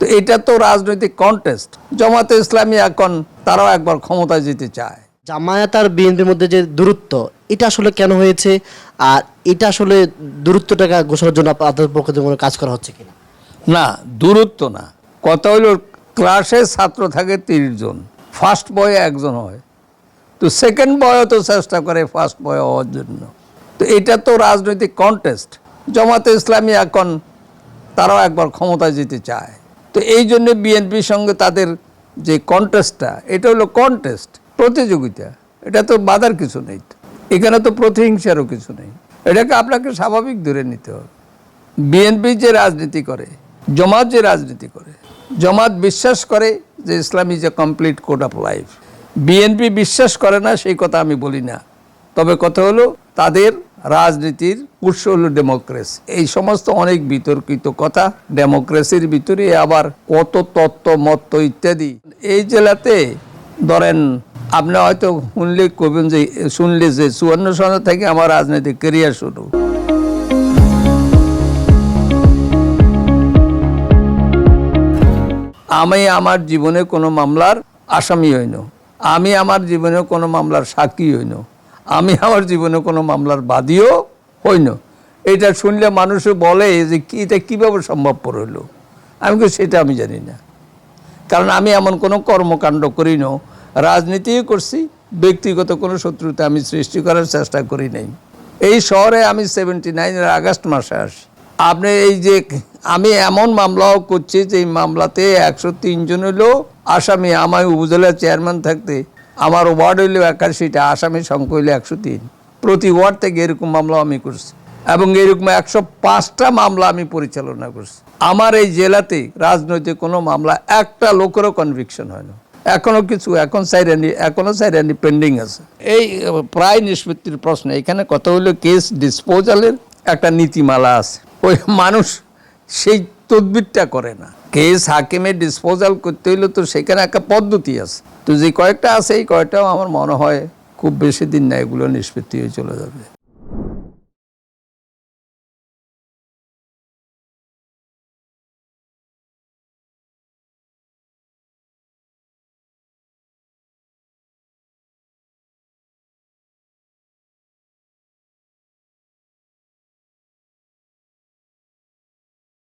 তো এটা তো রাজনৈতিক কন্টেস্ট। জামাতে ইসলামী এখন তারাও একবার ক্ষমতায় যেতে চায়। জামায়াত আর বিএনপির মধ্যে যে দূরত্ব, এটা আসলে কেন হয়েছে, আর এটা আসলে দূরত্বটাকে ঘোষণার জন্য আপনাদের পক্ষ থেকে কোনো কাজ করা হচ্ছে কিনা? না, দূরত্ব না, কথা হলো ক্লাসে ছাত্র থাকে 30 জন, ফার্স্ট বয়ে একজন হয়, তো সেকেন্ড বয়ও তো চেষ্টা করে ফার্স্ট বয় হওয়ার জন্য। তো এটা তো রাজনৈতিক কন্টেস্ট। জামাতে ইসলামী এখন তারাও একবার ক্ষমতায় যেতে চায়। তো এই জন্য বিএনপির সঙ্গে তাদের যে কন্টেস্টটা, এটা হলো কন্টেস্ট, প্রতিযোগিতা। এটা তো বাধার কিছু নেই, এখানে তো প্রতিহিংসারও কিছু নেই। এটাকে আপনাকে স্বাভাবিক ধরে নিতে হবে। বিএনপি যে রাজনীতি করে, জামাত যে রাজনীতি করে, জামাত বিশ্বাস করে যে Islam is a complete code of life. BNP বিশ্বাস করে না, সেই কথা আমি বলি না। তবে কথা হলো তাদের রাজনীতির উৎস হলো ডেমোক্রেসি। এই সমস্ত অনেক বিতর্কিত কথা, ডেমোক্রেসির ভিতরে আবার কত তত্ত্ব মত্ত ইত্যাদি। এই জেলাতে ধরেন আপনি হয়তো শুনলে যে 54 সন থেকে আমার রাজনৈতিক ক্যারিয়ার শুরু। আমি আমার জীবনে কোনো মামলার আসামি হইনি, আমি আমার জীবনে কোনো মামলার সাক্ষী হইনি, আমি আমার জীবনে কোনো মামলার বাদীও হইনি। এটা শুনলে মানুষও বলে যে এটা কীভাবে সম্ভবপর হইল। আমি সেটা আমি জানি না, কারণ আমি এমন কোনো কর্মকাণ্ড করি না, রাজনীতিও করছি, ব্যক্তিগত কোনো শত্রুতা আমি সৃষ্টি করার চেষ্টা করি নাই। এই শহরে আমি 79-এর আগস্ট মাসে আসি। আপনি এই যে আমি এমন মামলাও করছি যে এই মামলাতে 103 জন হইল আসামি। আমার উপজেলার চেয়ারম্যান থাকতে আমার ওয়ার্ড হইল 81টা, আসামি সংখ্যা হইল 103। প্রতি ওয়ার্ড থেকে এরকম মামলাও আমি করছি, এবং এরকম 105টা মামলা আমি পরিচালনা করছি। আমার এই জেলাতে রাজনৈতিক কোনো মামলা একটা লোকেরও কনভিকশন হয় না। এখনো সাইরানি পেন্ডিং আছে। এই প্রায় নিষ্পত্তির প্রশ্ন, এখানে কথা হলো কেস ডিসপোজালের একটা নীতিমালা আছে। ওই মানুষ সেই তদবিরটা করে না। কেস হাকিমের ডিসপোজাল করতে হইলে তো সেখানে একটা পদ্ধতি আছে। তো যে কয়েকটা আছে, এই কয়েকটাও আমার মনে হয় খুব বেশি দিন না এগুলো নিষ্পত্তি হয়ে চলে যাবে।